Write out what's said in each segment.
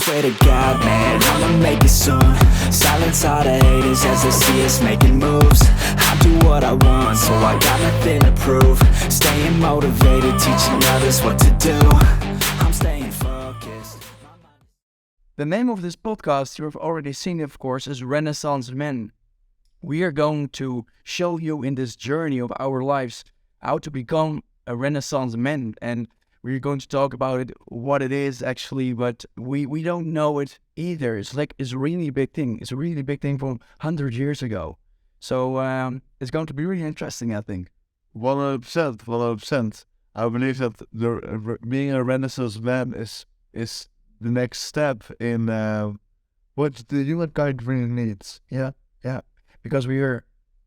swear to God, man, I'ma make it soon. Silence all the haters as they see us making moves. I do what I want, so I got nothing to prove. Staying motivated, teaching others what to do. I'm staying focused. The name of this podcast, you have already seen, of course, is Renaissance Men. We are going to show you in this journey of our lives how to become a Renaissance man. And we're going to talk about it, what it is actually, but we don't know it either. It's a really big thing. It's a really big thing from 100 years ago. So it's going to be really interesting, I think. 100%, 100%. I believe that being a Renaissance man is the next step in what the humankind really needs. Yeah. Because we are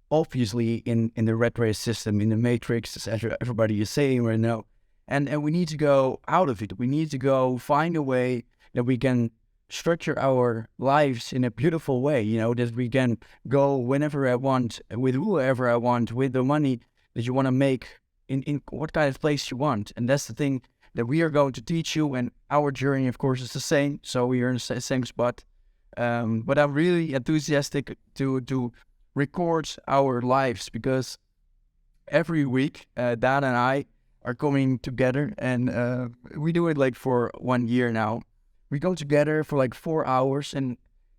obviously in the rat race system, in the matrix, as everybody is saying right now. And we need to go out of it. We need to go find a way that we can structure our lives in a beautiful way, that we can go whenever I want, with whoever I want, with the money that you want to make, in what kind of place you want. And that's the thing that we are going to teach you. And our journey, of course, is the same. So we are in the same spot. But I'm really enthusiastic to record our lives, because every week Dan and I are coming together, and we do it for 1 year now. We go together for 4 hours, and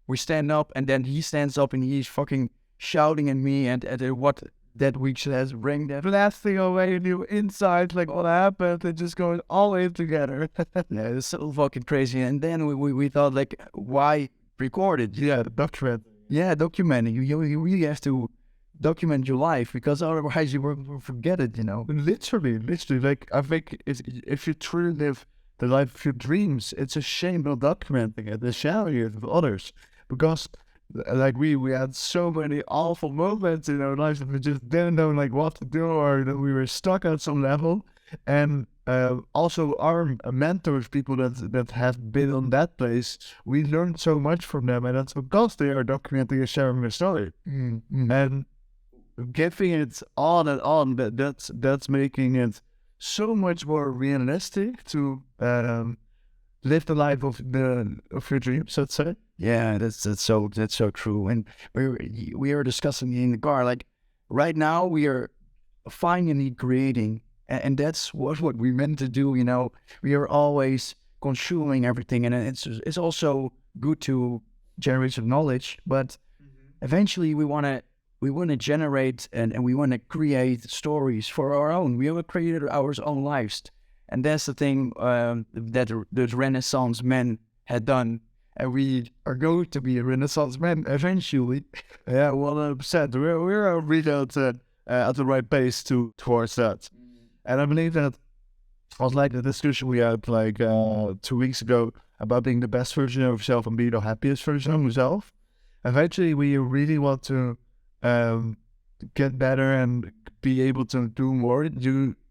we stand up, and then he stands up and he's fucking shouting at me and at what that week says, bring that blasting away new insights, what happened, and just going all in together. Yeah, it's so fucking crazy. And then we thought, why record it? Yeah, document. Yeah, document it. You really have to document your life, because otherwise you will forget it, Literally. I think if you truly live the life of your dreams, it's a shame not documenting it and sharing it with others. Because we had so many awful moments in our lives that we just didn't know what to do, or that we were stuck at some level. And also our mentors, people that have been on that place, we learned so much from them, and that's because they are documenting and sharing their story. Mm-hmm. And giving it on and on, that's making it so much more realistic to live the life of your dreams, let's say. Yeah, that's so true. And we are discussing in the car, right now we are finally creating, and that's what we meant to do. We are always consuming everything, and it's also good to generate some knowledge, but eventually we want to generate and we want to create stories for our own. We have created our own lives, and that's the thing that the Renaissance men had done. And we are going to be a Renaissance man eventually. Yeah, 100%. We're really at the right pace towards that. And I believe that was the discussion we had 2 weeks ago about being the best version of yourself and being the happiest version of yourself. Eventually, we really want to get better and be able to do more.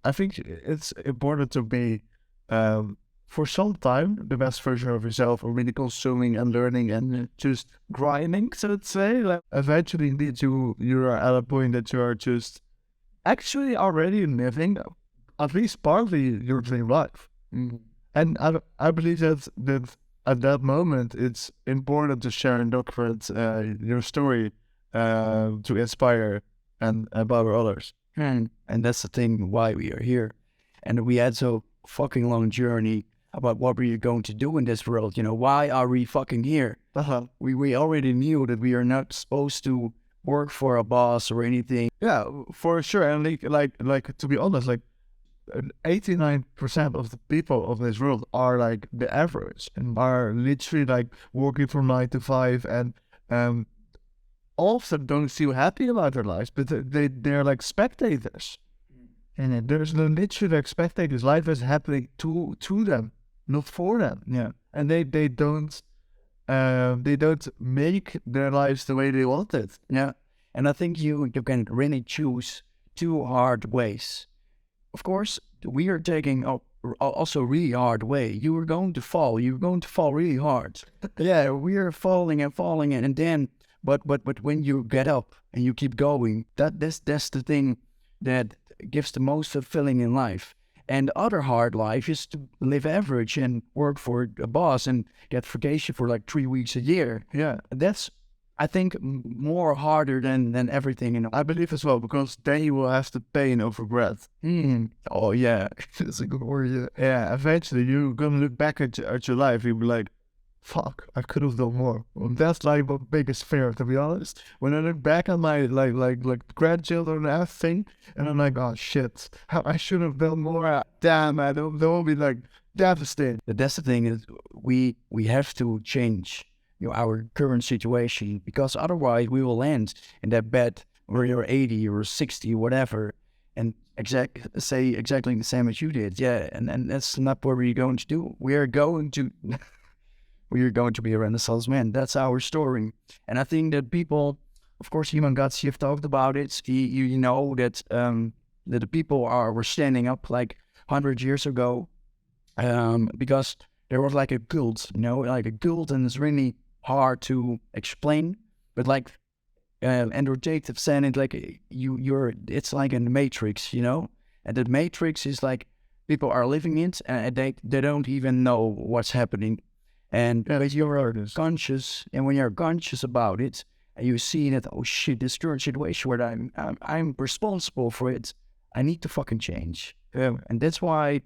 I think it's important to be for some time the best version of yourself, or really consuming and learning and just grinding, so to say. Eventually, indeed, you are at a point that you are just actually already living at least partly your dream life. And I believe that at that moment it's important to share and document your story to inspire and empower others. And that's the thing why we are here. And we had so fucking long journey about what we're going to do in this world. Why are we fucking here? We already knew that we are not supposed to work for a boss or anything. Yeah, for sure. And to be honest, 89% of the people of this world are the average, and are literally working from 9 to 5, and all of them don't feel happy about their lives, but they're spectators. And there's no literally spectators. Life is happening to them, not for them. Yeah. And they don't make their lives the way they want it. Yeah. And I think you can really choose 2 hard ways. Of course, we are taking also really hard way. You are going to fall. You're going to fall really hard. Yeah, we are falling, and then, but when you get up and you keep going, that's the thing that gives the most fulfilling in life. And the other hard life is to live average and work for a boss and get vacation for like 3 weeks a year. Yeah, That's, I think, more harder than everything. I believe as well, because then you will have the pain of regret. Oh yeah, that's a good word. Yeah. Yeah, eventually you're gonna look back at your life, you'll be like, fuck, I could have done more. Well, that's like my biggest fear, to be honest. When I look back at my like grandchildren and everything, and I'm like, oh shit, I should have done more. Damn, I don't will be like devastated. But that's the thing is we have to change our current situation, because otherwise we will land in that bed where you're 80 or 60, whatever, and say exactly the same as you did. Yeah, and that's not what we're going to do. We are going to be a Renaissance man. That's our story. And I think that people, of course, human gods, you've talked about it. You know that that the people were standing up like 100 years ago, because there was like a cult, like a cult, and it's really hard to explain. But like Andrew Tate have said it, like it's like in the Matrix, and the Matrix is like people are living it and they don't even know what's happening. And but you're conscious, and when you're conscious about it, and you see that, oh shit, this current situation where I'm responsible for it, I need to fucking change. And that's why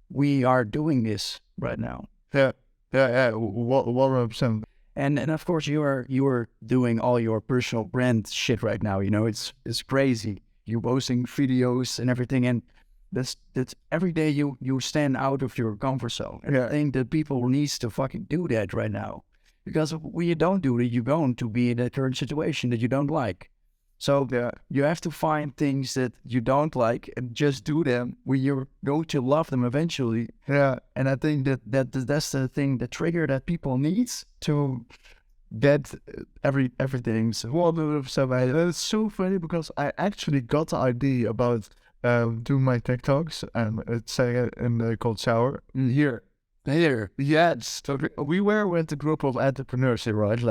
we are doing this right now. Yeah, 100%. And of course you are doing all your personal brand shit right now. It's crazy. You're posting videos and everything, and that's every day you stand out of your comfort zone. And I think that people needs to fucking do that right now, because when you don't do it, you're going to be in a current situation that you don't like. So you have to find things that you don't like and just do them when you're going to love them eventually. Yeah, and I think that's the thing, the trigger that people need to get everything. So 100%. It's so funny because I actually got the idea about doing my TikToks, and it's saying in the cold shower here. Yes, so we were with a group of entrepreneurs here, right?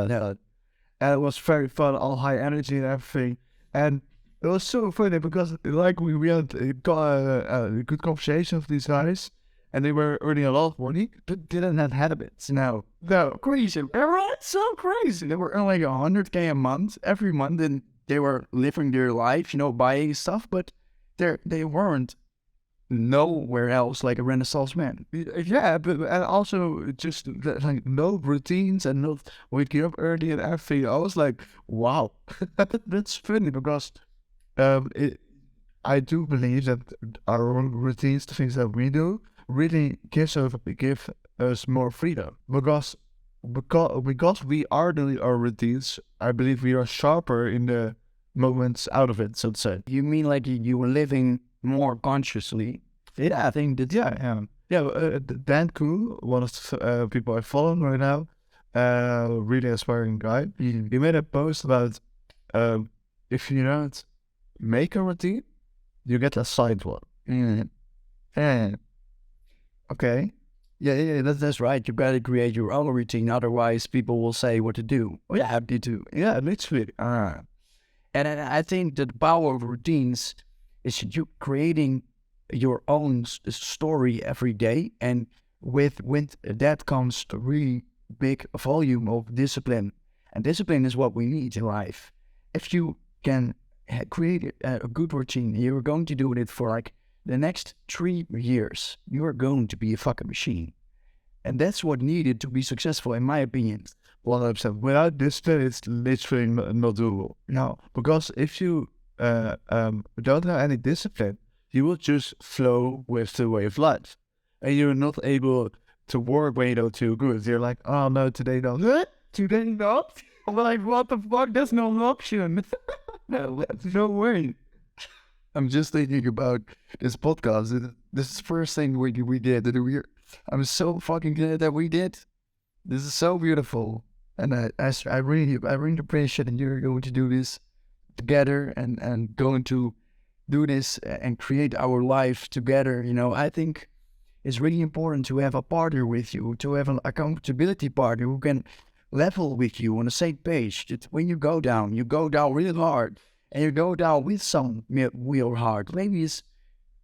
And it was very fun, all high energy and everything. And it was so funny because like we had a good conversation with these guys, and they were earning a lot of money, but didn't have habits. No, crazy. Right? So crazy. They were earning like 100K a month every month, and they were living their life, buying stuff, but they weren't nowhere else like a Renaissance man. Yeah, but and also just like no routines and not waking up early and everything. I was like, wow, that's funny because I do believe that our own routines, the things that we do, really give us more freedom, because we are doing our routines. I believe we are sharper in the moments out of it, so to say. You mean like you were living more consciously? Yeah, I think that, Dan Kool, one of the people I follow right now, really inspiring guy. He made a post about if you don't make a routine, you get assigned one. Okay. Yeah, that's right. You gotta create your own routine, otherwise people will say what to do. Oh yeah, me too. Yeah, literally. And I think that the power of routines is you creating your own story every day, and with that comes a really big volume of discipline. And discipline is what we need in life. If you can create a good routine, you're going to do it for like the next 3 years, you're going to be a fucking machine. And that's what needed to be successful, in my opinion. 100%. Without discipline, it's literally not doable. No, because if you don't have any discipline, you will just flow with the way of life, and you're not able to work when you don't feel good. You're like, oh no, today not. What? Today not? I'm like, what the fuck? There's no option. No way. I'm just thinking about this podcast. This is the first thing we did. I'm so fucking glad that we did. This is so beautiful, and I really appreciate that you're going to do this together and going to do this and create our life together. I think it's really important to have a partner with you, to have an accountability partner who can level with you on the same page. That when you go down really hard, and you go down with some real hard. Maybe it's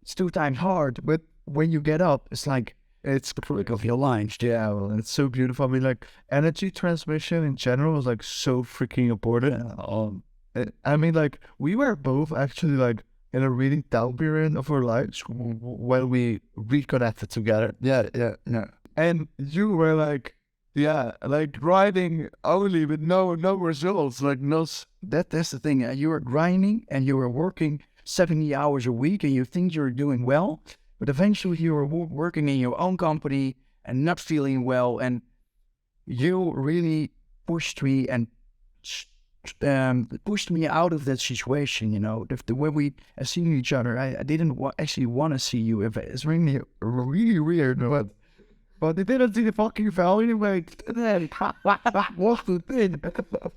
it's 2 times hard. But when you get up, it's like It's flick crazy. of your lines. Yeah, well, it's so beautiful. I mean, like energy transmission in general is like so freaking important. I mean, like we were both actually like in a really down period of our lives when we reconnected together. Yeah. And you were like, yeah, like grinding only with no results, like no. That's the thing. You were grinding and you were working 70 hours a week, and you think you're doing well, but eventually you were working in your own company and not feeling well, and you really pushed me and pushed me out of that situation. You know, the way we seen each other, I didn't actually want to see you. If it's really weird, but they didn't see the fucking value. Like, what's the thing?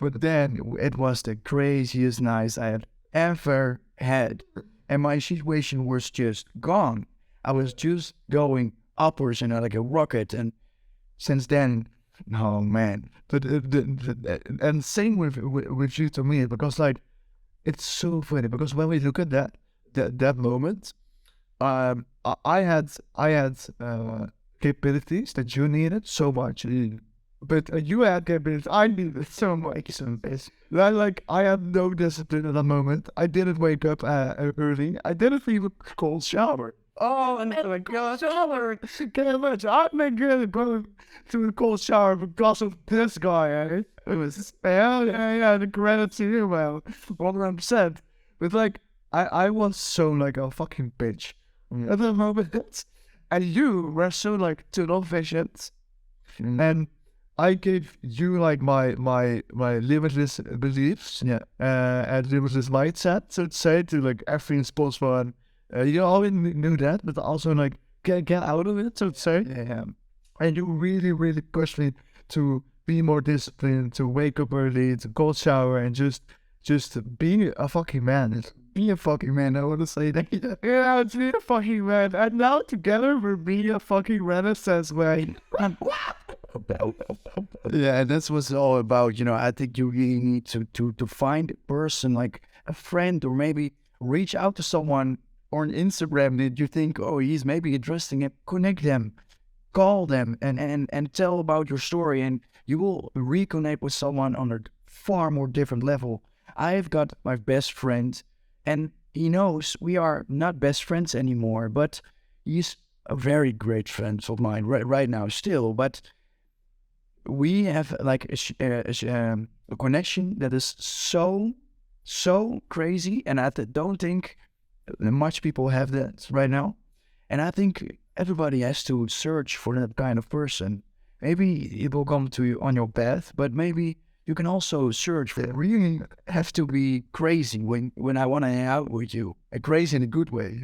But then it was the craziest night I had ever had, and my situation was just gone. I was just going upwards, like a rocket, and since then, oh man. But and same with you to me, because like it's so funny, because when we look at that moment, I had capabilities that you needed so much, but you had capabilities I needed so much. Like I had no discipline at that moment. I didn't wake up early. I didn't even cold shower. Oh my god! Can you imagine? I'm not gonna go to the cold shower because of this guy. Eh? It was the gratitude, well, 100%. But like, I was so like a fucking bitch at the moment, and you were so like tunnel visioned, and I gave you like my limitless beliefs, and limitless mindset, so to say, to like everything's possible. And you always knew that, but also like get out of it, so to say. Yeah. And you really pushed me to be more disciplined, to wake up early, to cold shower, and just be a fucking man. Be a fucking man. I want to say that. Yeah, be a fucking man. And now together we're being a fucking renaissance man. Yeah, and that's what it's all about. I think you really need to find a person, like a friend, or maybe reach out to someone or on Instagram that you think, oh, he's maybe interesting, and connect them, call them, and tell about your story, and you will reconnect with someone on a far more different level. I've got my best friend, and he knows we are not best friends anymore, but he's a very great friend of mine right now still. But we have like a connection that is so crazy, and I don't think much people have that right now. And I think everybody has to search for that kind of person. Maybe it will come to you on your path, but maybe you can also search for it. Really have to be crazy when I want to hang out with you. Crazy in a good way,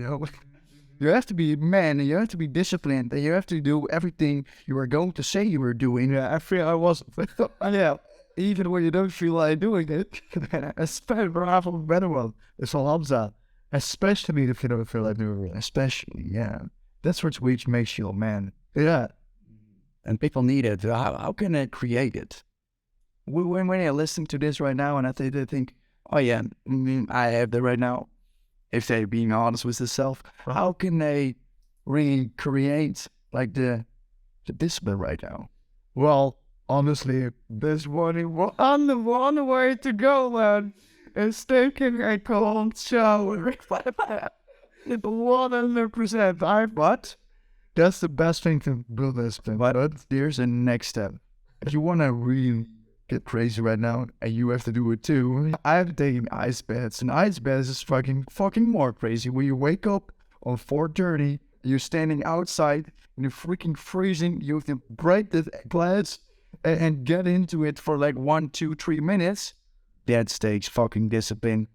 You have to be a man, and you have to be disciplined, and you have to do everything you are going to say you were doing. Yeah, I feel I was. Yeah, even when you don't feel like doing it. Especially, I have a better one. It's all Hamza. Especially if you don't feel like doing it. Especially, yeah. That's what which makes you a man. Yeah. And people need it. How can I create it? When I listen to this right now, and they think, oh yeah, I have that right now. If they're being honest with themselves, how can they really create like the discipline right now? Well, honestly, there's only one way to go, man. It's taking a cold shower. 100%. But That's the best thing to build this thing. But there's a next step. If you want to really get crazy right now, and you have to do it too, I've taken ice baths, and ice baths is fucking more crazy. When you wake up on 4:30, you're standing outside, and you're freaking freezing, you have to break the glass and get into it for like 1, 2, 3 minutes. That takes fucking discipline.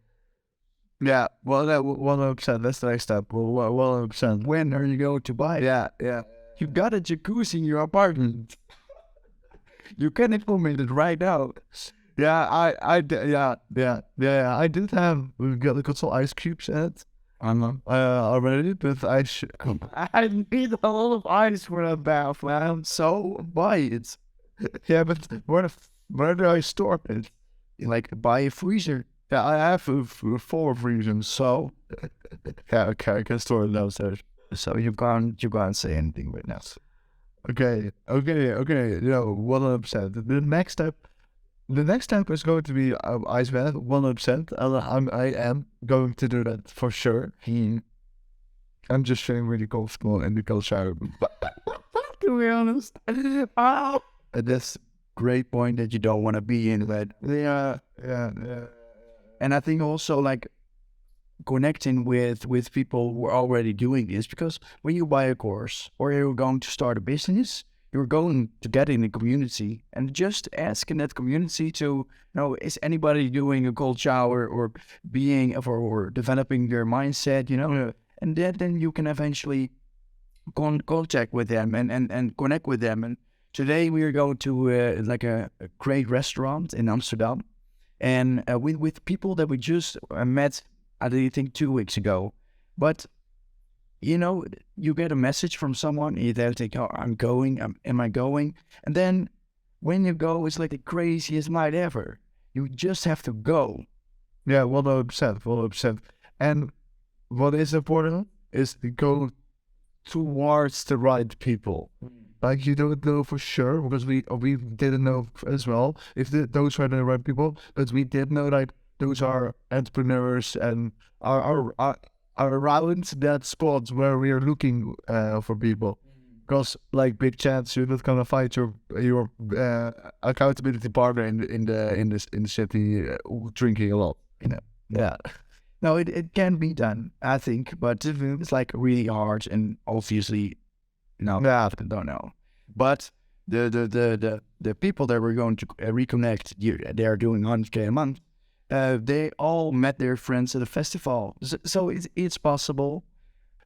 Yeah, well, 100%. That's the next step. 100%. When are you going to buy it? Yeah. You got a jacuzzi in your apartment. You can implement it right now. Yeah, I did have, we got some ice cubes in it. Already, but I need a lot of ice for that bath, man. So buy it. Yeah, but where do I store it? Like buy a freezer. Yeah, I have 4 reasons. So yeah, okay, I can store it downstairs. So you can't say anything right now. Okay. 100%. The next step is going to be ice bath, 100%. I am going to do that for sure. I'm just feeling really comfortable in the cold shower. To be honest. Oh. And that's great point that you don't want to be in that. Yeah. And I think also like connecting with people who are already doing this, because when you buy a course or you're going to start a business, you're going to get in a community and just ask in that community to, is anybody doing a cold shower or being or developing their mindset, Yeah. and then you can eventually contact with them and connect with them. And today we are going to like a great restaurant in Amsterdam, and with people that we just met, I think 2 weeks ago. But you get a message from someone, they'll think, oh, I'm going, am I going? And then when you go, it's like the craziest night ever. You just have to go. Yeah, 100%, 100%. And what is important is to go towards the right people. Like you don't know for sure, because we didn't know as well if those are the right people, but we did know like those are entrepreneurs and are around that spot where we are looking for people. Because like big chance you're not gonna find your accountability partner in the city drinking a lot. Yeah. No, it can be done, I think, but it's like really hard, and obviously, no, I don't know. But the people that we're going to reconnect, they are doing 100K a month. They all met their friends at a festival, so it's possible.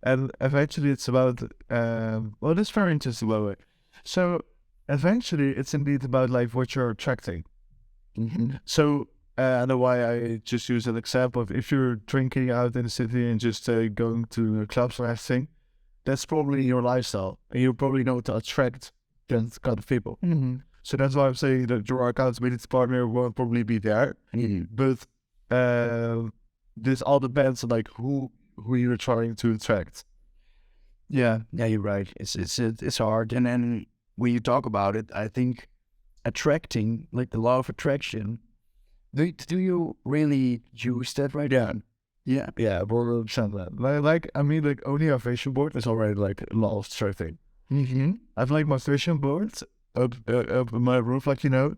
And eventually it's about, well, that's very interesting, by the way. So eventually it's indeed about like what you're attracting. So I know why I just use an example of if you're drinking out in the city and just going to clubs or everything, that's probably your lifestyle. And you probably know to attract that kind of people. So that's why I'm saying that your accountability partner won't probably be there. But this all depends on like who you're trying to attract. Yeah, you're right. It's hard, and then when you talk about it, I think attracting, like the law of attraction. Do you really use that right now? Yeah. Yeah, 100%. Like I mean, like only our vision board is already like a law of attracting. I've like my vision board up in my roof, like and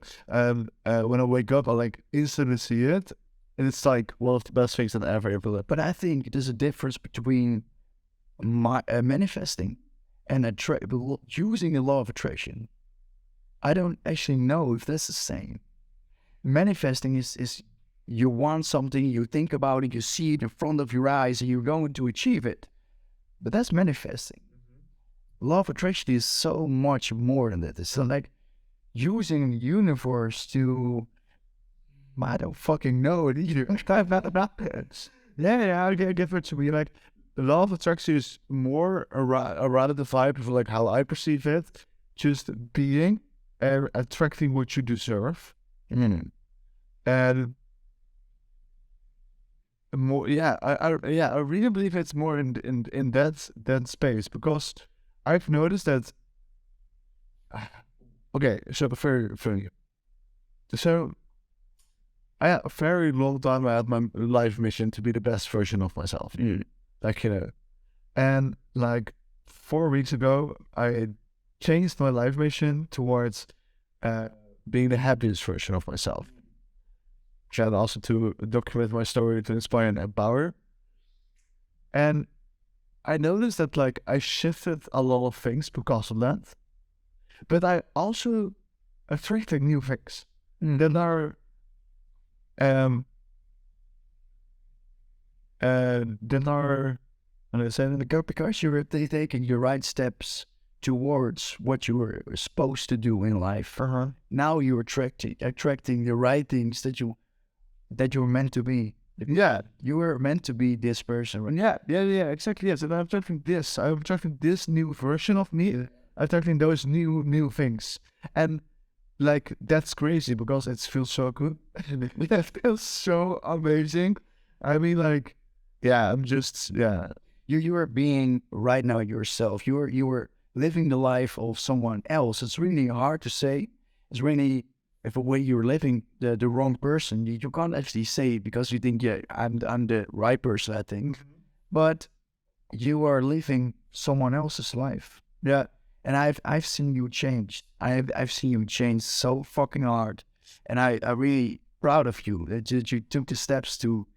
when I wake up, I like instantly see it, and it's like one of the best things that I ever lived. But I think there's a difference between manifesting and using the law of attraction. I don't actually know if that's the same. Manifesting is you want something, you think about it, you see it in front of your eyes, and you're going to achieve it. But that's manifesting. Law of attraction is so much more than that. It's like using the universe to, I don't fucking know it either. Yeah, I get it to be like the law of attraction is more around the vibe of like how I perceive it, just being attracting what you deserve, and more. Yeah, I really believe it's more in that space, because I've noticed that. Okay, so very funny. So I had a very long time. I had my life mission to be the best version of myself. Like and like 4 weeks ago, I changed my life mission towards being the happiest version of myself. And also to document my story, to inspire and empower. And I noticed that like I shifted a lot of things because of that, but I also attracted new things that are because you're taking your right steps towards what you were supposed to do in life. Now you're attracting the right things that you're meant to be. Yeah, you were meant to be this person. Right? Yeah, exactly. Yes, and I'm attracting this new version of me. I'm attracting those new things, and like that's crazy because it feels so good. It feels so amazing. I mean, like, yeah, I'm just, yeah, You are being right now yourself. You are living the life of someone else. It's really hard to say. It's really, if when you're living the wrong person, you can't actually say it because you think, yeah, I'm the right person, I think. But you are living someone else's life. yeah, And I've seen you change. I've seen you change so fucking hard. And I'm really proud of you that you took the steps to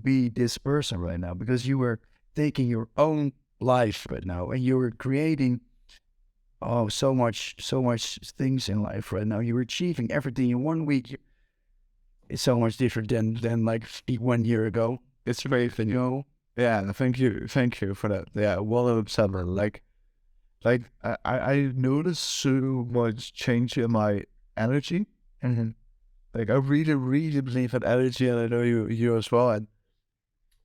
be this person right now, because you were taking your own life right now and you were creating so much things in life right now. You're achieving everything in 1 week. It's so much different than like 1 year ago. it's amazing, you know. Yeah, thank you for that. Yeah, 107. Like I noticed so much change in my energy. Mm-hmm. Like I really, really believe in energy, and I know you as well. And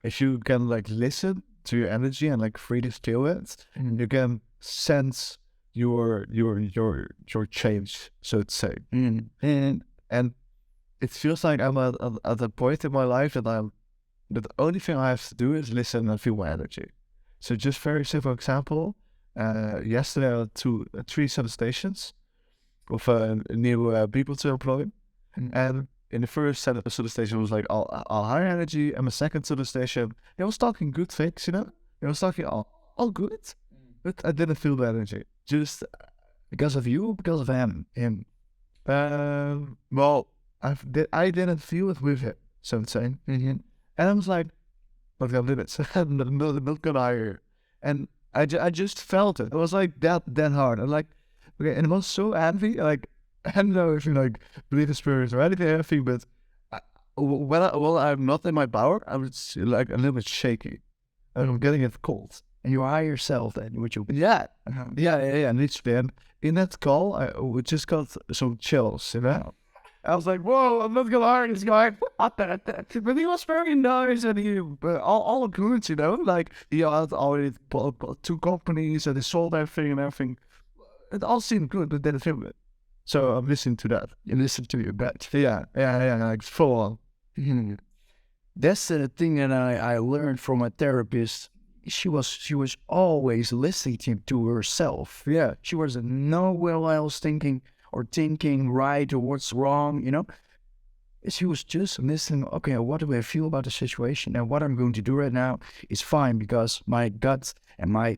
if you can like listen to your energy and like freely feel it, Mm-hmm. you can sense your change, so to say. And it feels like I'm at a point in my life that the only thing I have to do is listen and feel my energy. So just very simple example. Yesterday I had three solicitations with new people to employ. And in the first set of the solicitation was like all high energy, and the second solicitation, it was talking good things, you know? It was talking all good, but I didn't feel the energy. Just, Because of you, because of him. well, I didn't feel it with him, so I'm saying. And I was like, not gonna limits, not gonna hire. And I just felt it. It was like that hard. And like, okay, and it was so heavy. Like, I don't know if you like believe in spirits or anything, but when I'm not in my power, I'm just, like a little bit shaky. And I'm getting it cold. And you are yourself then, which you Yeah, yeah. Literally. And in that call, we just got some chills, you know? I was like, whoa, I'm not gonna hire this guy. But he was very nice and he, all good, you know? Like, he had already bought two companies and he sold everything and everything. It all seemed good, but then it felt good. So I'm listening to that. you listen to your gut. Yeah, like full on. That's the thing that I learned from a therapist. She was always listening to herself. Yeah, She was nowhere else thinking right or what's wrong, you know. She was just listening. Okay, what do I feel about the situation, and what I'm going to do right now is fine because my gut and my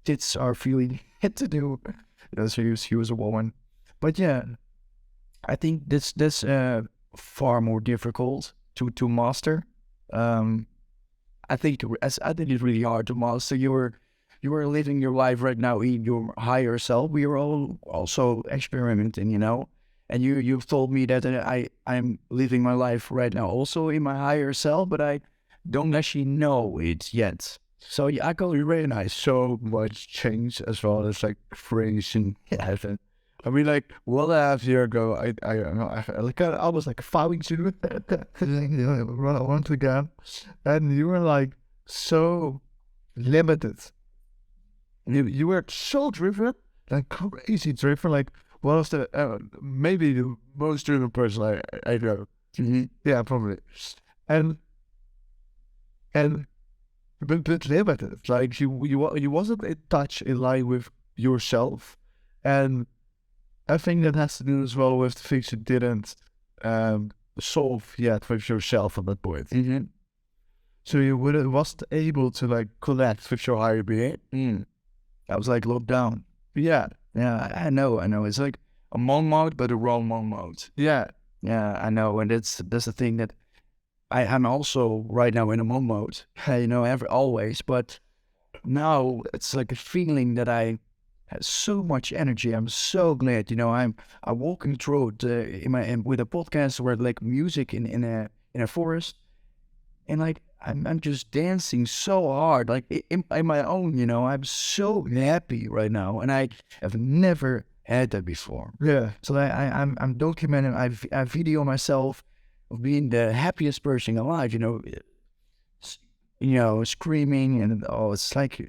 tits are feeling it to do. Because she was a woman, but yeah, I think that's far more difficult to master. I think it's really hard to master. You were living your life right now in your higher self. We are all also experimenting, you know. And you've told me that I'm living my life right now also in my higher self, but I don't actually know it yet. So yeah, I can recognize. so much change as well. It's like crazy. I mean, like 1.5 years ago, I was like following you, once again, and you were like so limited. You were so driven, like crazy driven, like one of the maybe the most driven person I know. Yeah, probably, and and but limited. Like you wasn't in touch in line with yourself, and I think that has to do as well with the things you didn't solve yet with yourself at that point. So you wasn't able to like connect with your higher being. I was like locked down. Yeah, Yeah, I know. It's like a monk mode, but a wrong monk mode. yeah, Yeah, I know, and that's the thing that I'm also right now in a monk mode. You know, always, but now it's like a feeling that I have so much energy. I'm so glad, you know. I'm walking through it with a podcast where like music in a forest, and like I'm just dancing so hard, like in my own, you know. I'm so happy right now, and I have never had that before. yeah. So I'm documenting. I video myself of being the happiest person alive. You know, screaming and it's like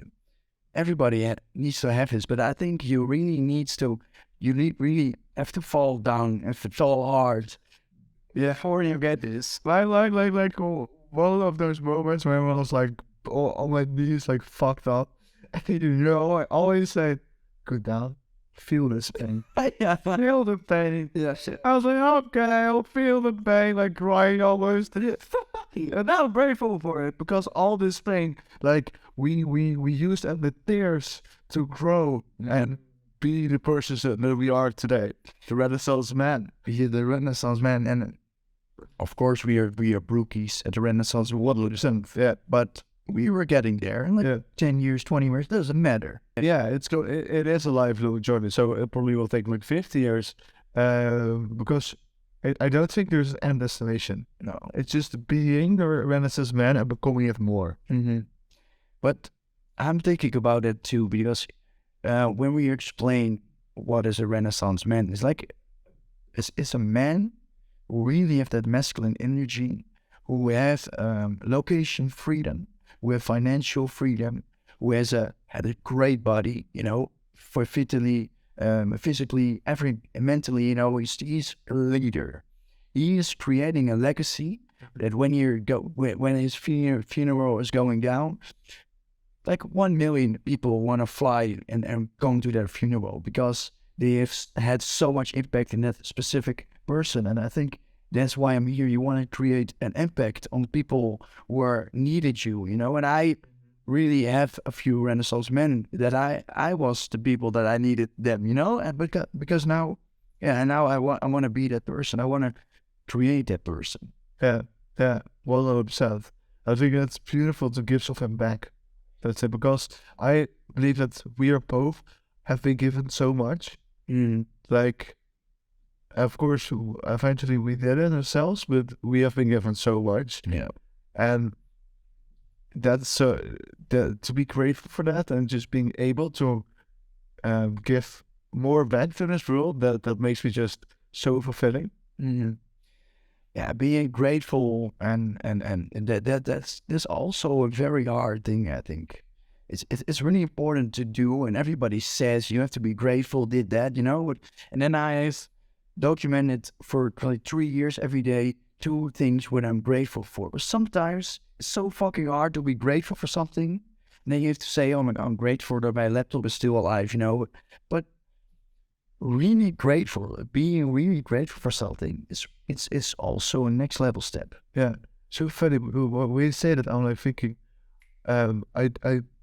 everybody needs to have this, but I think you really needs to you really have to fall down and fall hard. Yeah. Before you get this. One of those moments where I was like on my knees, like fucked up. And I always say, go down, feel this pain. Yeah. Feel the pain. Yeah, shit. I was like, okay, I'll feel the pain, like crying almost. And I'm grateful for it because all this pain, like we used the tears to grow and be the persons that we are today. The Renaissance man. The Renaissance man, and of course we are brookies at the Renaissance. Yeah, But we were getting there. And like 10 years, 20 years, doesn't matter. yeah, it is a lifelong journey. So it probably will take like 50 years, because I don't think there's an end destination. No. It's just being the Renaissance man and becoming it more. Mm-hmm. But I'm thinking about it too, because when we explain what is a Renaissance man, it's like it's a man who really have that masculine energy, who has location freedom, who have financial freedom, who had a great body, for physically, mentally, he's a leader. He is creating a legacy that when his funeral is going down, like 1 million people want to fly and go to their funeral because they have had so much impact in that specific person. And I think that's why I'm here. You want to create an impact on people who are needed you, and I really have a few Renaissance men that I was the people that I needed them, and because now I want to be that person. I want to create that person. Yeah, 100%. I think it's beautiful to give something back. That's it, because I believe that we are both have been given so much. Like, of course, eventually we did it ourselves, but we have been given so much. Yeah. And that's to be grateful for that and just being able to give more back to this world, that makes me just so fulfilling. Mm-hmm. Yeah, being grateful and that's also a very hard thing. I think it's really important to do, and everybody says you have to be grateful, did that, and then I've documented for like 3 years every day 2 things what I'm grateful for. But sometimes it's so fucking hard to be grateful for something, and then you have to say, oh my God, I'm grateful that my laptop is still alive, but really grateful, being really grateful for something it's also a next level step. Yeah, so funny. When we say that, I'm like thinking, I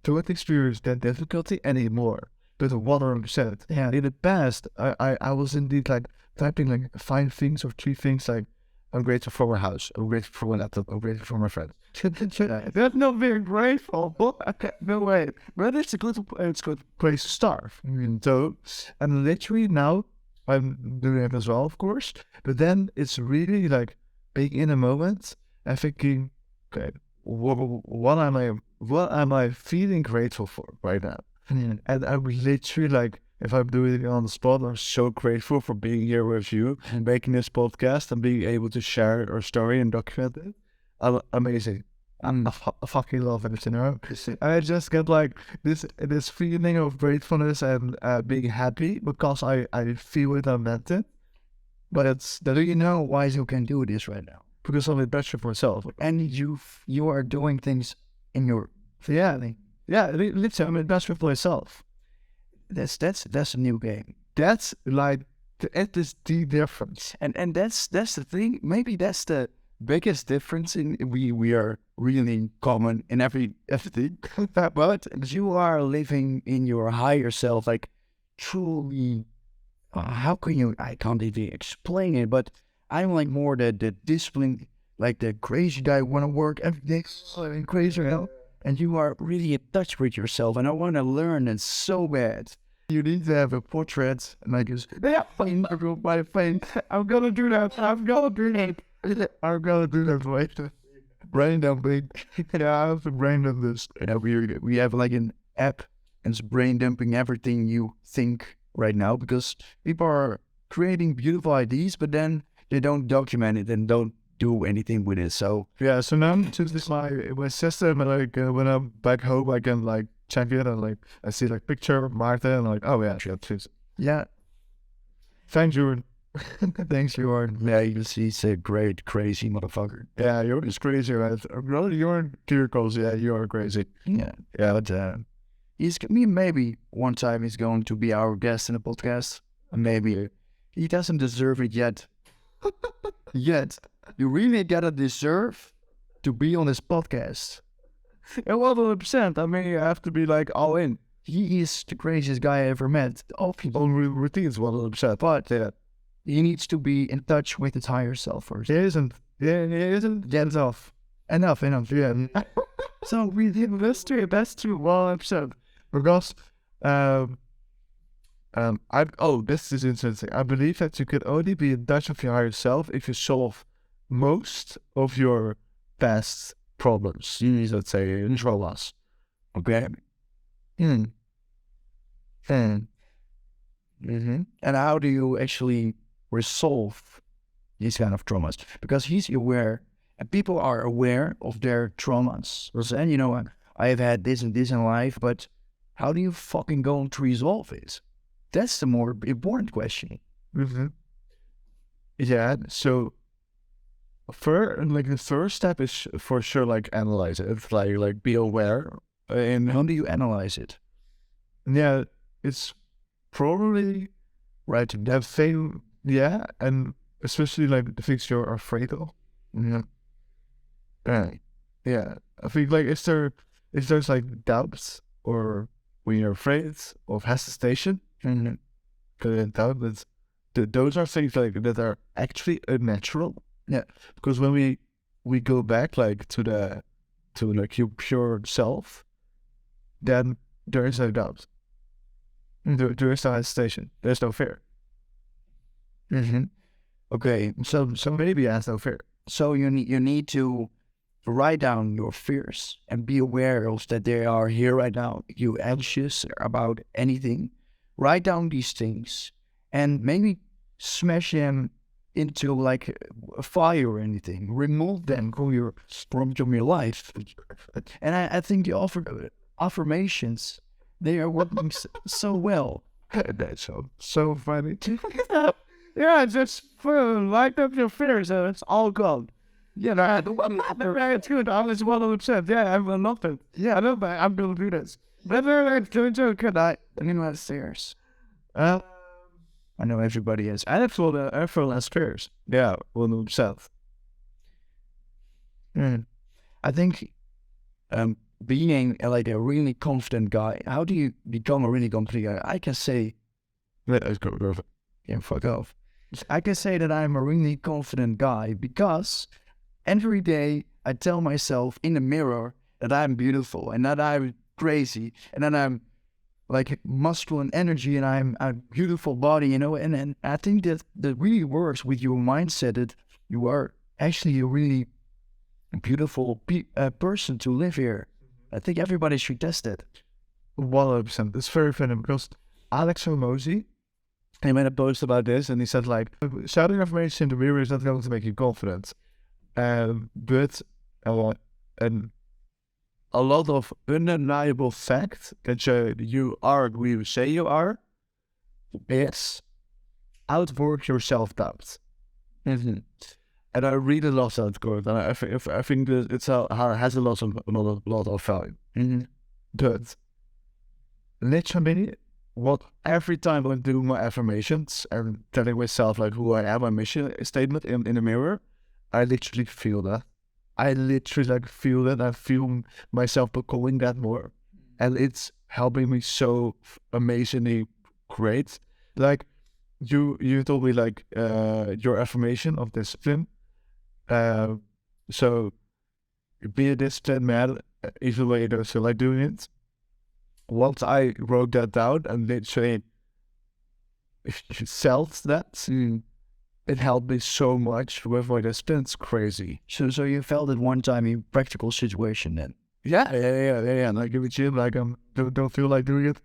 don't experience that difficulty anymore. But 100%. Yeah. In the past, I was indeed like typing like 5 things or 3 things, like I'm grateful for my house, I'm grateful for my laptop, I'm grateful for my friends. That's not being grateful. No way. But it's a good place to start. So, and literally now I'm doing it as well, of course. But then it's really like being in a moment and thinking, okay, what am I feeling grateful for right now? And I'm literally like, if I'm doing it on the spot, I'm so grateful for being here with you and making this podcast and being able to share our story and document it. Amazing. I fucking love it, I just get like this feeling of gratefulness and being happy because I feel it, I meant it. But it's Do you know why you can do this right now? because I'm better for myself. And you are doing things in your Yeah, literally, I'm better for myself. that's a new game. That's like, it is the difference. And that's the thing. Maybe that's the biggest difference in we are really common in everything. But you are living in your higher self, like truly. How can you? I can't even explain it. But I'm like more the discipline, like the crazy guy want to work every day, so crazy, And you are really in touch with yourself, and I want to learn it so bad. You need to have a portrait, and I just, my face. I'm gonna do that. I'm gonna do that. Wait, brain dumping. Yeah, I have to brain dump this. We have like an app, and it's brain dumping everything you think right now, because people are creating beautiful ideas, but then they don't document it and don't do anything with it. So yeah, so now to this my system, and like when I'm back home, I can like check it, and like I see like picture of Martha, and like, oh yeah, she had this. yeah, Thanks, Jordan. Thanks, Jordan. Yeah, he's a great, crazy motherfucker. Yeah, Jordan's crazy, right? Jordan Kierkegaard, yeah, you are crazy. Yeah, but maybe one time he's going to be our guest in the podcast. Maybe he doesn't deserve it yet. Yet, you really gotta deserve to be on this podcast. Yeah, 100%. I mean, you have to be like all in. He is the craziest guy I ever met. All people, On routines, 100%. but Yeah. he needs to be in touch with his higher self first. He isn't. Yeah, he isn't. That's off. Enough. Yeah. So we did That's true. 100%. Because, this is interesting. I believe that you can only be in touch with your higher self if you solve most of your past problems. Let's say traumas. Okay. Mm-hmm. And how do you actually resolve these kind of traumas? Because he's aware, and people are aware of their traumas. And I have had this and this in life, but how do you fucking go to resolve it? That's the more important question. Mm-hmm. Yeah. So, the first step is for sure, like analyze it. It's like be aware. And How do you analyze it? yeah, it's probably Right. that thing. Yeah, and especially like the things you're afraid of. Yeah. Yeah. I think like if there's like doubts or when you're afraid of hesitation and doubt, those are things like that are actually unnatural. Yeah. Because when we go back like to like your pure self, then there is no doubt. There is no hesitation. There's no fear. Okay. So maybe it has no fear. So you need to write down your fears and be aware of that they are here right now. You anxious about anything, write down these things and maybe smash them into like a fire or anything. Remove them from your life. And I think the affirmations, they are working so well. That's so funny. Yeah, just light up your fears and it's all gone. Yeah, I'm very good. I was 100%. Yeah, I'm nothing. Yeah, I know, but I'm gonna do this. But can I? Anyone stairs? I I know everybody is. feel less fears. Yeah, 100%. I think being like a really confident guy, how do you become a really confident guy? I can say, Let's go over. yeah, fuck off. I can say that I'm a really confident guy because every day I tell myself in the mirror that I'm beautiful and that I'm crazy and that I'm like masculine energy and I'm a beautiful body, and I think that really works with your mindset that you are actually a really beautiful person to live here. I think everybody should test it. 100%. It's very funny because Alex Hormozy, he made a post about this and he said like, shouting affirmations in the mirror is not going to make you confident. But and a lot of undeniable fact that you are who you say you are is outwork your self-doubt. And I really love that quote, and I think that has a lot of value. But literally, every time I do my affirmations and telling myself like who I am, my mission statement in the mirror, I literally feel that. I literally feel that. I feel myself becoming that more, and it's helping me so amazingly great. Like you told me like your affirmation of discipline. So be a disciplined man, even when you don't feel like doing it. Once I wrote that down and literally felt that, it helped me so much with my discipline. It's crazy. So you felt it one time in practical situation then? Yeah. Like in the gym, like don't feel like doing it,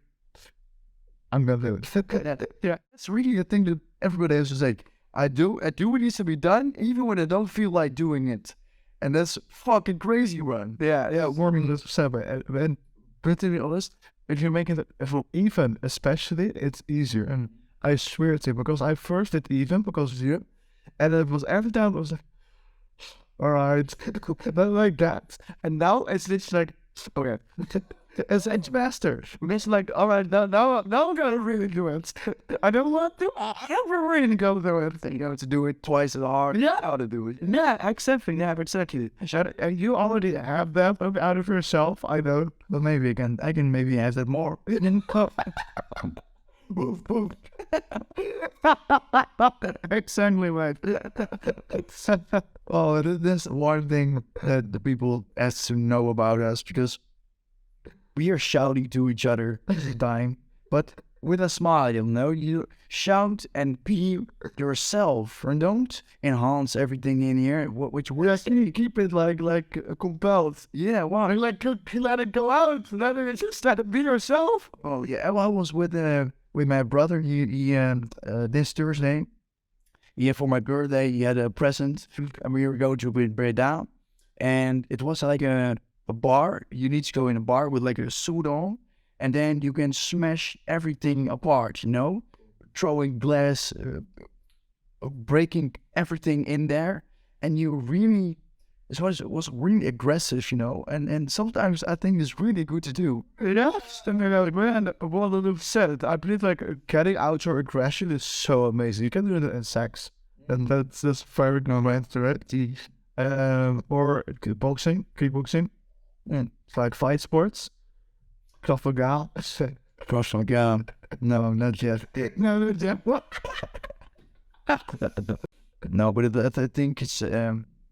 I'm gonna do it. Yeah, that's really the thing that everybody has to say. I do what needs to be done, even when I don't feel like doing it. And that's fucking crazy, man. Yeah, warming this and to be honest, if you make it even especially, it's easier. And I swear to you, because I first did the event because of you, and it was every time I was like, all right, not like that. And now it's literally like, okay, it's master. It's like, all right, now I'm gonna really do it. I don't want to. I don't really go do it. You have to do it twice as hard. Yeah. How to do it. Yeah, exactly. Yeah, exactly. So, you already have that out of yourself. I know, But maybe I can maybe have that more. Move, move. Exactly right. Oh, that's one thing that the people has to know about us, because we are shouting to each other all the time, but with a smile, you know. You shout and be yourself, and don't enhance everything in here. Which Yes, you keep it like compelled. yeah, wow. Like let it go out. Just let it be yourself. Oh yeah, well, I was with my brother. He this Thursday. Yeah, for my birthday, he had a present, and we were going to Breda, and it was like a bar. You need to go in a bar with like a suit on, and then you can smash everything apart. You know, throwing glass, breaking everything in there, and you really. It was really aggressive, you know, and sometimes I think it's really good to do. Yes, and what I've said, I believe like getting out your aggression is so amazing. You can do it in sex, and that's just very normal, right? Or kickboxing, and it's like fight sports. Krav Maga. Cross my gum. No, not yet. No, yeah. What? No, but I think it's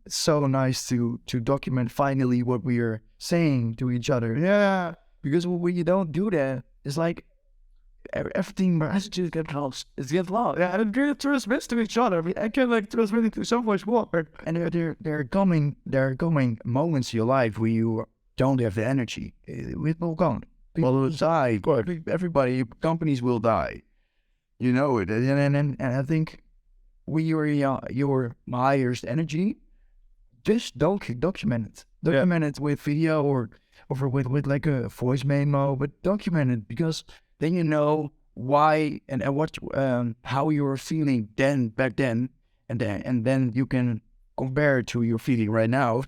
so nice to document finally what we are saying to each other. Yeah. Because when you don't do that, it's like everything has to get lost. It's get lost. Yeah, and really transmit to each other. I mean, I can like transmit it to so much more. And there are coming moments in your life where you don't have the energy. It will come. People will die. Everybody, companies will die. You know it. And I think when you're your highest energy, just don't document it. Document it with video or with like a voice memo, but document it, because then you know why and what how you were feeling back then, and then you can compare it to your feeling right now,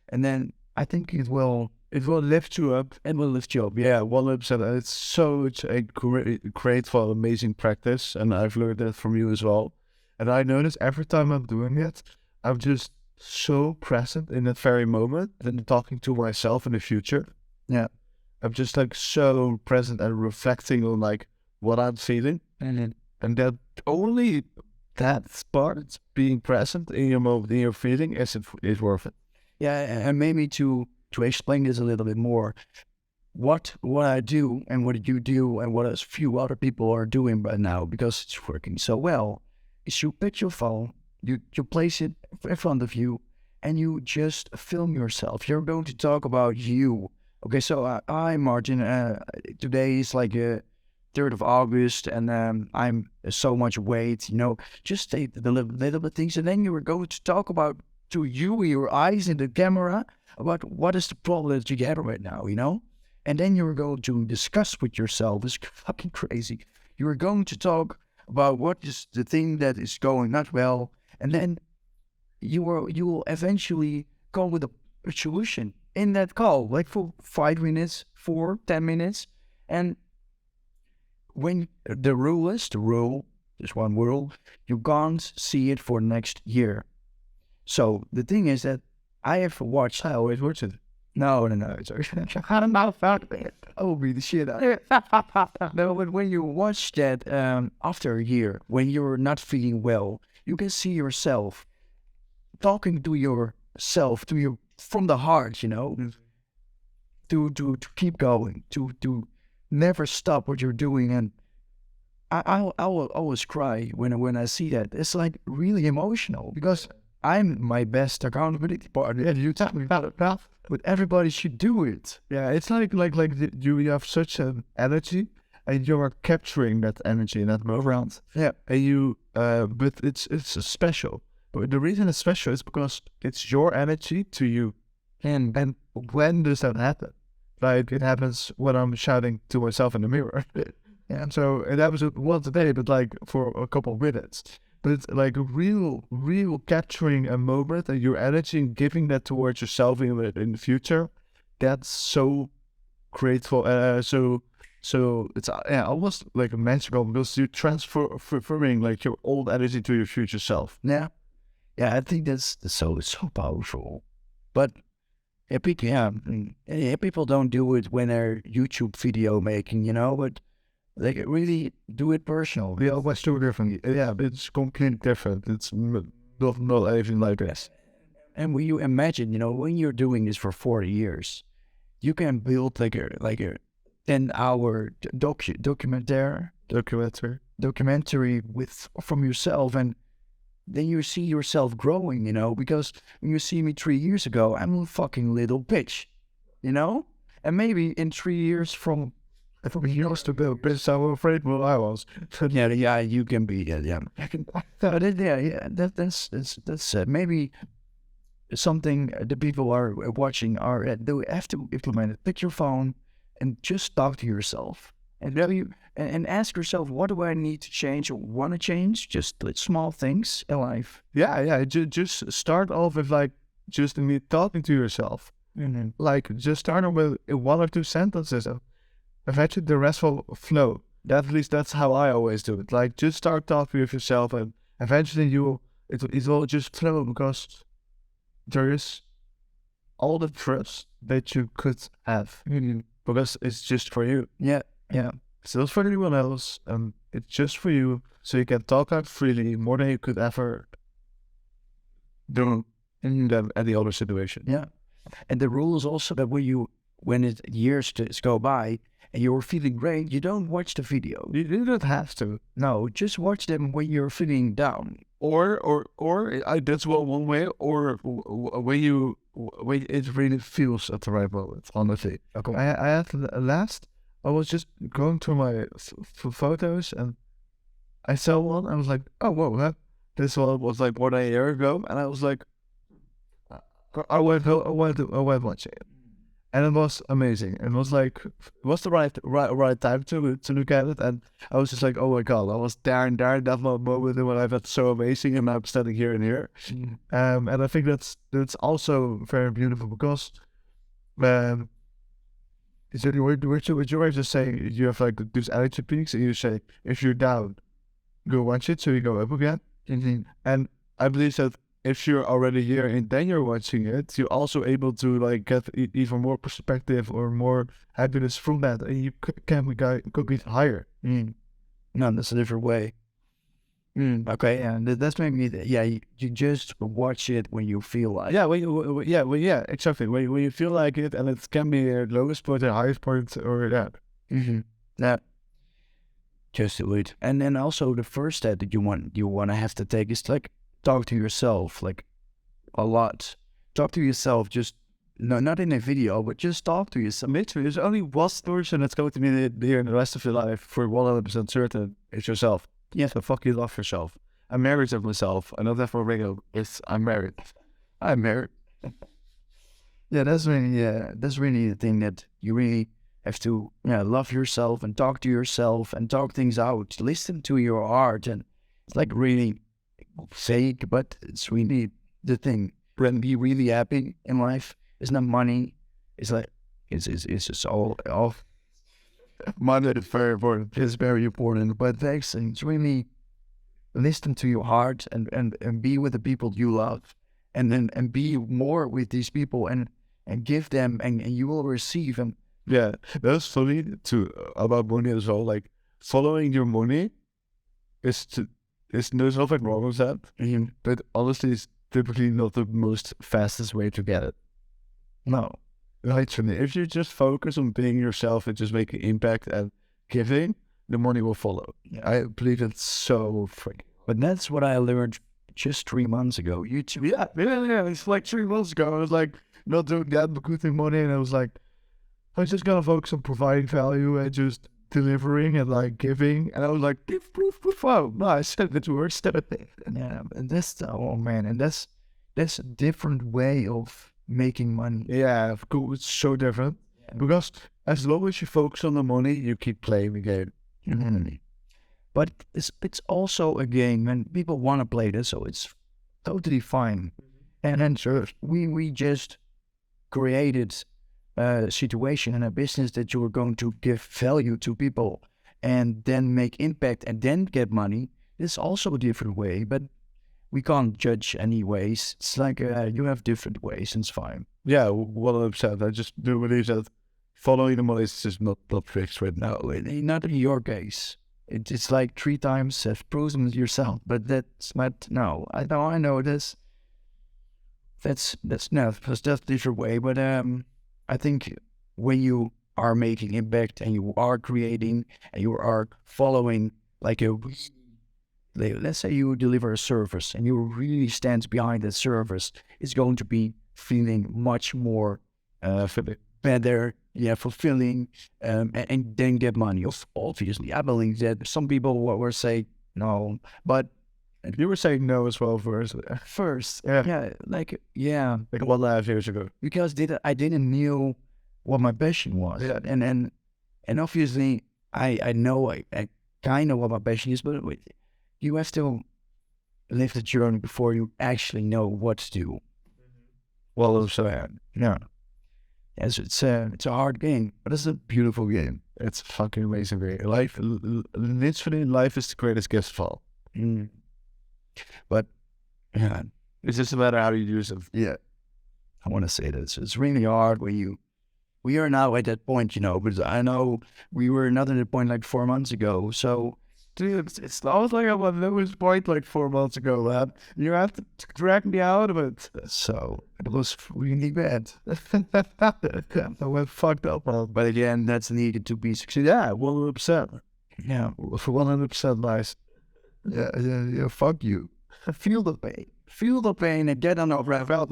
and then I think it will lift you up. and will lift you up. Yeah, 100%. It's such a grateful, amazing practice, and I've learned that from you as well. And I notice every time I'm doing it, I'm just so present in that very moment and talking to myself in the future. Yeah. I'm just like so present and reflecting on like what I'm feeling, And that only that part, being present in your moment, in your feeling, is worth it. yeah, and maybe to explain this a little bit more, what I do and what you do and what a few other people are doing right now, because it's working so well, is you pick your phone, you place it in front of you, and you just film yourself. You're going to talk about you. Okay, so I, Martin, today is like 3rd of August, and I'm so much weight, you know, just take the little bit things, and then you were going to talk about to you with your eyes in the camera about what is the problem that you have right now, you know? And then you were going to discuss with yourself. It's fucking crazy. You were going to talk about what is the thing that is going not well, and then you will eventually come with a solution in that call, like for 5 minutes, 10 minutes. And when the rule, there's one rule, you can't see it for next year. So the thing is that I have watched. I always watch it. No, it's I'm not found it. oh, beat the shit out. No, but when you watch that after a year, when you're not feeling well, you can see yourself talking to yourself, from the heart, you know, to keep going, to never stop what you're doing. And I will always cry when I see that. It's like really emotional, because I'm my best accountability partner. Yeah, you tell me about it, pal. But everybody should do it. Yeah, it's like you have such an energy, and you are capturing that energy in that moment. Yeah. And you, but it's special. But the reason it's special is because it's your energy to you. And when does that happen? Like, it happens when I'm shouting to myself in the mirror. And so and that was once a day, but like for a couple of minutes. But it's like real capturing a moment and your energy and giving that towards yourself in the future. That's so grateful. So it's almost like magical because you transferring like your old energy to your future self. Yeah. Yeah, I think that's so powerful. But people don't do it when they're YouTube video making, but they can really do it personal. Yeah, what's so different? Yeah, it's completely different. It's not anything like this. And when you imagine, when you're doing this for 40 years, you can build like a 10-hour documentary from yourself, and then you see yourself growing, because when you see me 3 years ago, I'm a fucking little bitch, and maybe in 3 years from years to go, bitch, I'm afraid what I was. yeah, you can be, yeah. That's maybe something the people are watching are they have to implement it. Pick your phone and just talk to yourself, and and ask yourself, what do I need to change or want to change? Just small things in life. Yeah. Just start off with like just me talking to yourself. Mm-hmm. Like just start off with 1 or 2 sentences. Eventually, the rest will flow. At least that's how I always do it. Like just start talking with yourself, and eventually it will just flow because there is all the trust that you could have because it's just for you. Yeah. It's not for anyone else. It's just for you, so you can talk out freely more than you could ever do in any other situation. Yeah. And the rule is also that when years go by and you're feeling great, you don't watch the video. You don't have to. No, just watch them when you're feeling down. Or that's one way. Or when it really feels at the right moment. Honestly, Okay. I had last. I was just going through my photos and I saw one. I was like, oh whoa, this one was like more than a year ago, and I was like, I went watching it, and it was amazing. It was like it was the right time to look at it, and I was just like, oh my god, I was there in that moment when I felt so amazing, and I'm standing here and here. And I think that's also very beautiful because so what you're just saying, you have like these energy peaks, and you say if you're down, go watch it, so you go up again. And I believe that if you're already here and then you're watching it, you're also able to like get even more perspective or more happiness from that, and you can go be higher. No, that's a different way. Okay, and that's maybe you just watch it when you feel like. Yeah, exactly. When you feel like it, and it can be a lowest point, a highest point, or that. That just do it. And then also the first step that you want to have to take is like talk to yourself, like a lot. Talk to yourself, just not in a video, but just talk to yourself. Literally, there's only one person that's going to be here in the rest of your life for 100% certain. It's yourself. Yeah. So fuck you, love yourself. I'm married to myself. I know that for real. I'm married. I'm married. Yeah, that's really the thing that you really have to love yourself and talk to yourself and talk things out. Listen to your heart, and it's like really fake, but it's really the thing. And be really happy in life. It's not money. It's like it's just all Money is very important. It's very important. But thanks, and it's really listen to your heart and be with the people you love, and be more with these people and give them, and you will receive them. Yeah, that's funny too about money as well. Like following your money there's nothing wrong with that. But honestly, it's typically not the most fastest way to get it. No. Literally, if you just focus on being yourself and just making impact and giving, the money will follow. Yeah. I believe it's so freaking. But that's what I learned just 3 months ago. YouTube. Yeah. It's like 3 months ago. I was like not doing that, but good money, and I was like, I was just gonna focus on providing value and just delivering and like giving, and I was like, wow, nice, it works. Yeah, and that's and that's a different way of making money. Yeah, of course, it's so different because as long as you focus on the money, you keep playing the game. Mhm. But it's also a game, and people want to play this, so it's totally fine. And then sure, we just created a situation and a business that you are going to give value to people and then make impact and then get money. It's also a different way, but we can't judge any ways. It's like you have different ways, and it's fine. Yeah, 100%. I just do believe that following the money is just not fixed right now. No, not in your case. It's like 3 times have proven it yourself, but that's not. No, I know this. That's not that's different way. But I think when you are making impact and you are creating and you are following like let's say you deliver a service and you really stand behind that service, it's going to be feeling much more better, yeah, fulfilling, and then get money. Obviously, I believe that some people were say no, but You were saying no as well first. first, Yeah. like Like 1.5 years ago. because I didn't knew what my passion was, Yeah. and obviously I know I kind of what my passion is, but you have to live the journey before you actually know what to do. Well, so Yeah, yes, it's a hard game, but it's a beautiful game. it's fucking amazing. Life, literally, life is the greatest gift of all. Mm. But yeah, It's just a matter how you use it. yeah, I want to say this. It's really hard when we are now at that point, because I know we were not at that point like 4 months ago. So Dude, it's not like I'm at lowest point like 4 months ago, man. You have to drag me out of it. so it was really bad. I went fucked up, man. But again, that's needed to be successful. Yeah, 100%. Yeah, For 100% nice. Yeah, fuck you. feel the pain. Feel the pain and get on over. I felt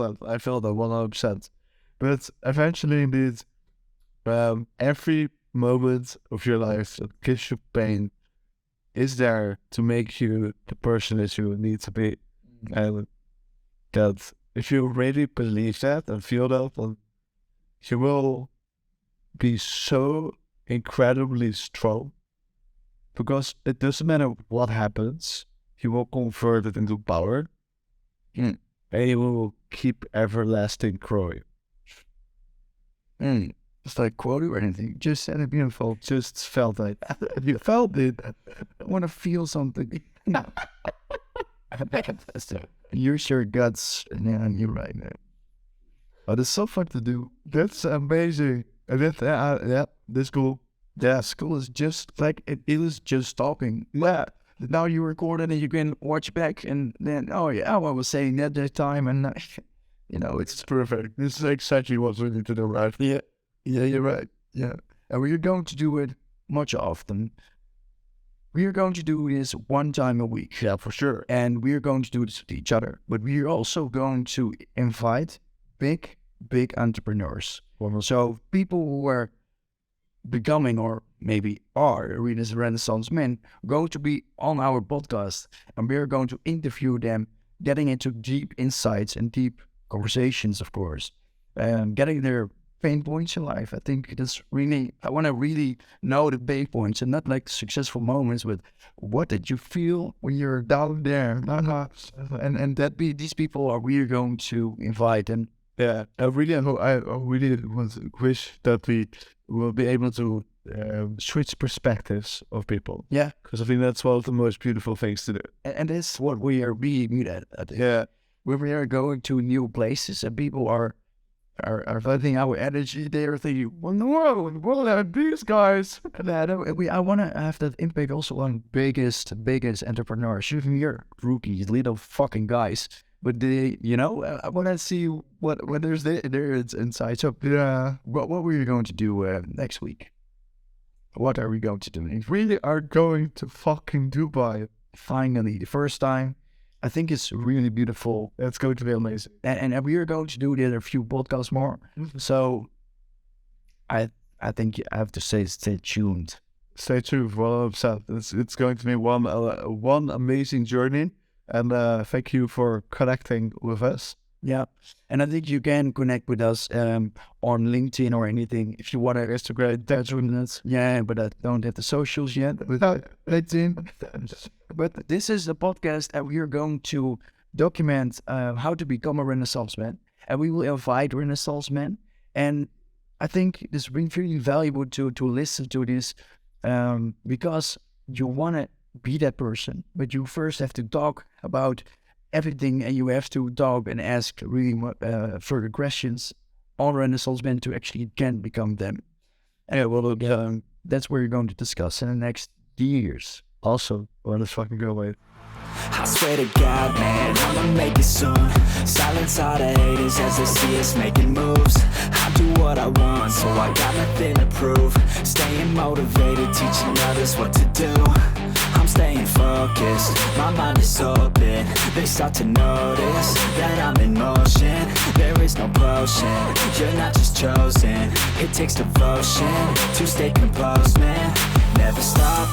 that 100%. But eventually, indeed, every moment of your life that gives you pain is there to make you the person that you need to be. And that if you really believe that and feel that, then you will be so incredibly strong because it doesn't matter what happens, you will convert it into power Mm. and you will keep everlasting growing. It's like quote or anything. Just said it beautiful. Just felt like you felt it. I want to feel something. Use your guts. Yeah, you're right, man. But it's so fun to do. That's amazing. And that's cool. Yeah, school is just like it is just talking. Yeah. Now you record it and you can watch back and then oh yeah, I was saying that time and It's perfect. This is exactly what we need to do, right? yeah, you're right. Yeah, and we're going to do it much often. We are going to do this 1 time a week. Yeah, for sure. And we're going to do this with each other. But we're also going to invite big entrepreneurs. So people who are becoming or maybe are Renaissance men going to be on our podcast. And we're going to interview them, getting into deep insights and deep conversations, of course. Getting their pain points in life. I think that's really, I want to really know the pain points and not like successful moments, but what did you feel when you're down there? And that these people are we going to invite. And Yeah, I really wish that we will be able to switch perspectives of people. yeah, Because I think that's one of the most beautiful things to do. and that's what we are being good at. I think. Yeah, When we are going to new places and people are letting our energy, they are thinking, well, no, what are these guys? And I want to have that impact also on biggest entrepreneurs. Even your rookies, little fucking guys. But they, I want to see what there's there inside. So, yeah. what were you going to do next week? What are we going to do? We really are going to fucking Dubai. Finally, the first time. I think it's really beautiful. It's going to be amazing. And we are going to do the other few podcasts more. So I think I have to say stay tuned. Stay tuned for 100%. It's going to be one amazing journey. And thank you for connecting with us. Yeah. And I think you can connect with us on LinkedIn or anything if you want to. Instagram, that's what it is. Yeah, but I don't have the socials yet. Without LinkedIn. But this is a podcast that we are going to document how to become a Renaissance man. And we will invite Renaissance men. And I think it's really valuable to listen to this because you want to be that person. But you first have to talk about everything, and you have to talk and ask really further questions on Renaissance men to actually can become them. And that's what you're going to discuss in the next years. Also, let's fucking go away. I swear to God, man, I'ma make it soon. Silence all the haters as they see us making moves. I do what I want, so I got nothing to prove. Staying motivated, teaching others what to do. I'm staying focused, my mind is open. They start to notice that I'm in motion. There is no potion, you're not just chosen. It takes devotion to stay composed, man. Never stop,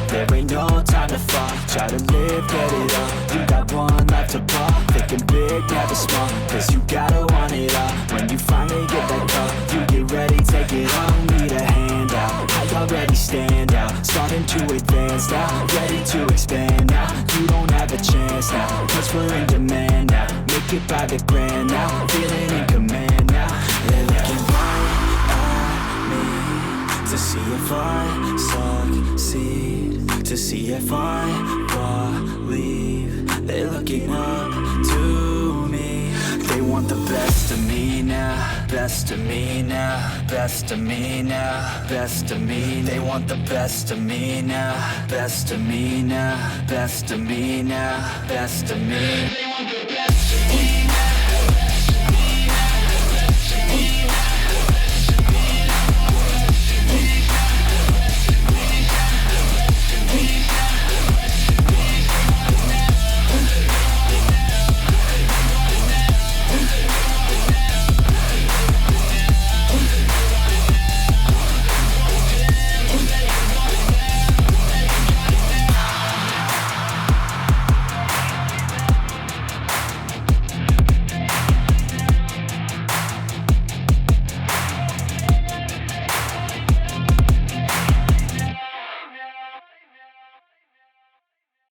there ain't no time to fall. Try to live, get it all, you got one life to ball. Thinking big, never small, cause you gotta want it all. When you finally get that call, you get ready, take it on. Need a handout, I already stand out. Starting to advance now, ready to expand now. You don't have a chance now, cause we're in demand now. Make it by the grand now, feeling in command now. They're looking right at me to see if I succeed, to see if I believe. They're looking up to me. They want the best of me now, best of me now, best of me now, best of me. They want the best of me now, best of me now, best of me now, best of me.